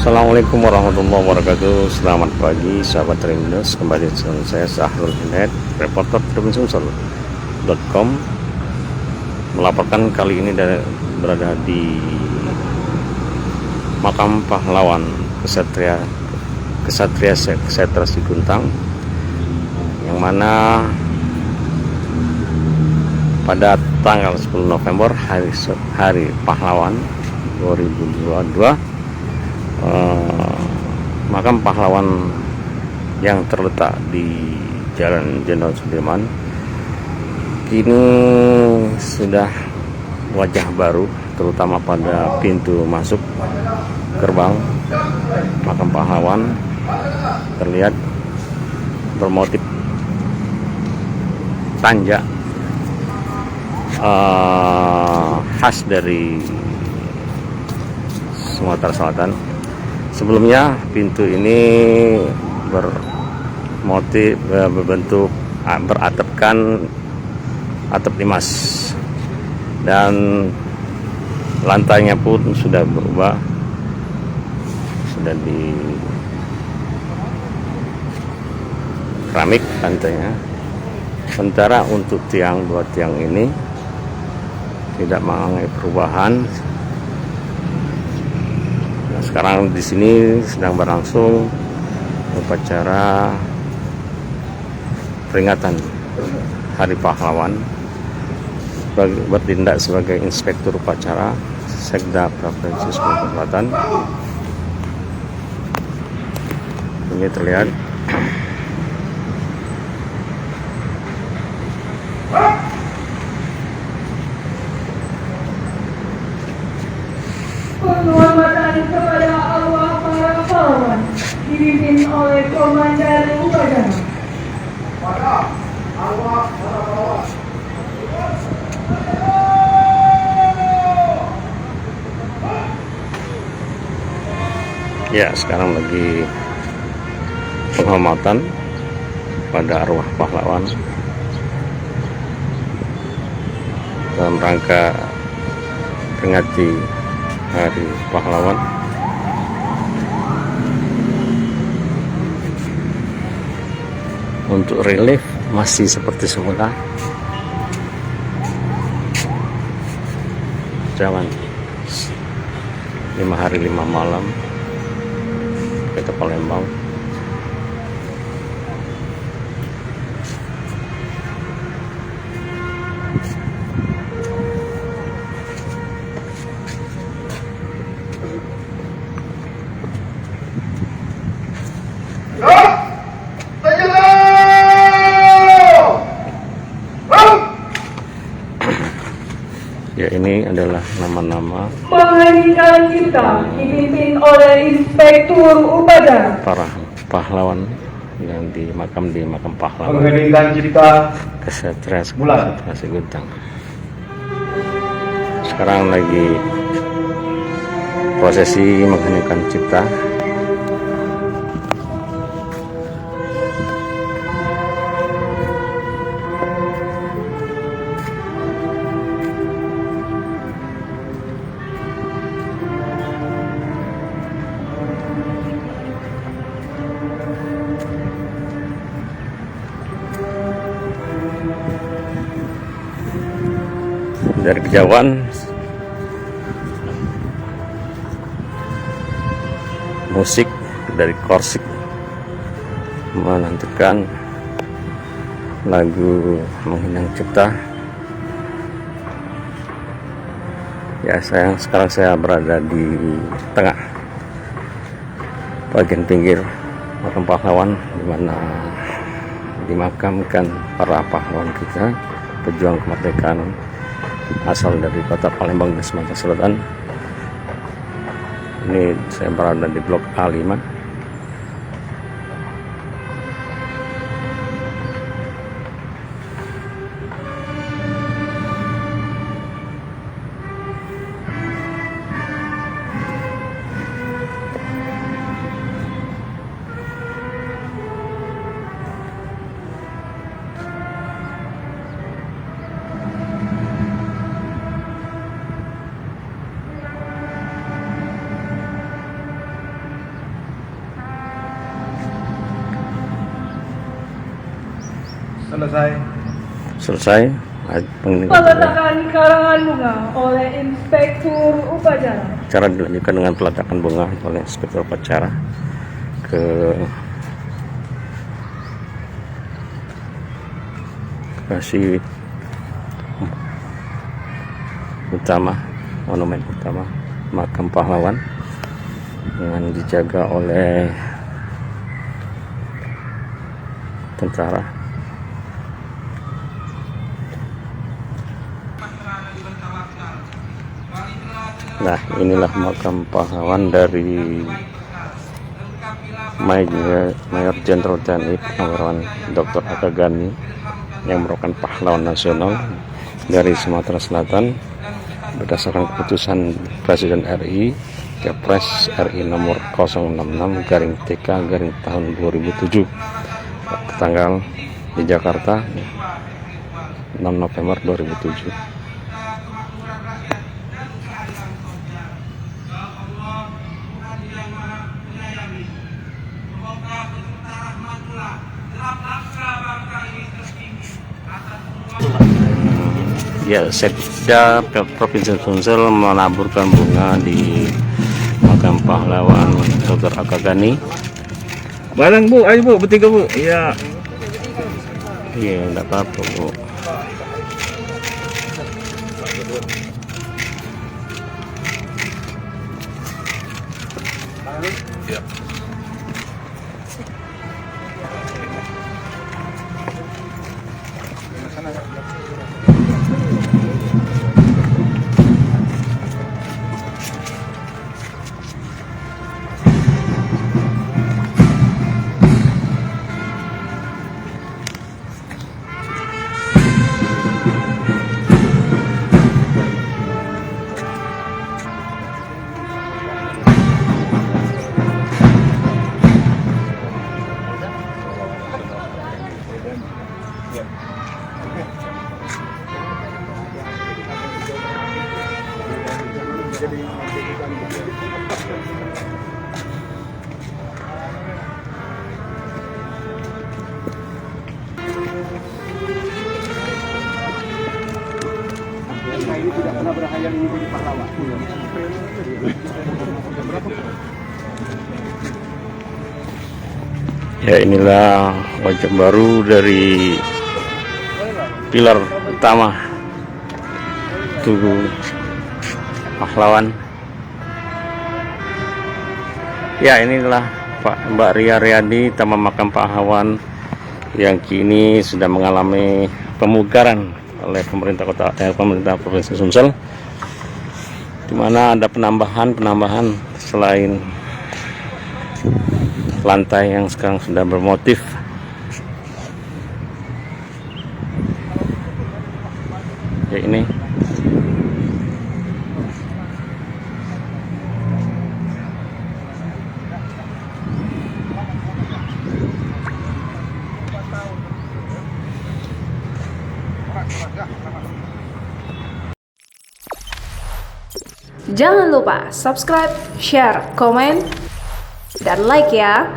Assalamualaikum warahmatullahi wabarakatuh. Selamat pagi sahabat Tribunnews. Kembali dengan saya Sahrul Hidayat, reporter Tribunnews.com, melaporkan kali ini berada di makam pahlawan kesatria Siguntang, yang mana pada tanggal 10 November hari pahlawan 2022, makam pahlawan yang terletak di Jalan Jenderal Sudirman kini sudah wajah baru, terutama pada pintu masuk gerbang makam pahlawan terlihat bermotif tanja khas dari Sumatera Selatan. Sebelumnya pintu ini bermotif berbentuk beratapkan atap limas, dan lantainya pun sudah berubah, sudah di keramik lantainya. Sementara untuk dua tiang ini tidak mengalami perubahan. Sekarang di sini sedang berlangsung upacara peringatan Hari Pahlawan. Bertindak sebagai inspektur upacara Sekda Provinsi Sumatera Selatan. Ini terlihat penghormatan kepada Allah para pahlawan dipimpin oleh Komandan Upacara. Pada Allah para pahlawan. ya, sekarang lagi penghormatan pada arwah pahlawan dalam rangka peringati Hari Pahlawan. Untuk relief masih seperti semula, jalan 5 hari 5 malam ke Palembang. Ya, ini adalah nama-nama Penghargaan kita dipimpin oleh Inspektur Upacara. para pahlawan yang di makam pahlawan Penghargaan kita Kesatria mulai. Siguntang. Sekarang lagi prosesi mengheningkan cipta. Dari kejauhan musik dari Korsik menantikan lagu menghilang cipta. Ya, sekarang saya berada di tengah bagian pinggir makam pahlawan, di mana dimakamkan para pahlawan kita, pejuang kemerdekaan asal dari kota Palembang dan Sumatera Selatan. Ini saya berada di blok A5. Selesai. Peletakan karangan bunga oleh Inspektur Upacara. Acara dilanjutkan dengan peletakan bunga oleh Inspektur Upacara ke lokasi utama, monumen utama makam pahlawan, dengan dijaga oleh tentara. Nah, inilah makam pahlawan dari Mayor Jenderal TNI Purnawirawan Dr. Aka Gani, yang merupakan pahlawan nasional dari Sumatera Selatan berdasarkan keputusan Presiden RI Kepres RI nomor 066/TK tahun 2007 tanggal di Jakarta 6 November 2007. Ya, Sekda Provinsi Sumsel menaburkan bunga di makam pahlawan Dr. Aka Gani. Barang Bu, ayo Bu, bertiga Bu. Iya. Iya, enggak apa-apa Bu. Ya. Ini tidak pernah berhayal ini jadi pahlawan. Ya, inilah wajah baru dari pilar utama Tugu Pahlawan. Ya, inilah Mbak Ria Riyadi, Taman Makam Pahlawan, yang kini sudah mengalami pemugaran oleh pemerintah Provinsi Sumsel, di mana ada penambahan selain lantai yang sekarang sudah bermotif. Ya, ini Jangan lupa subscribe, share, komen, dan like ya.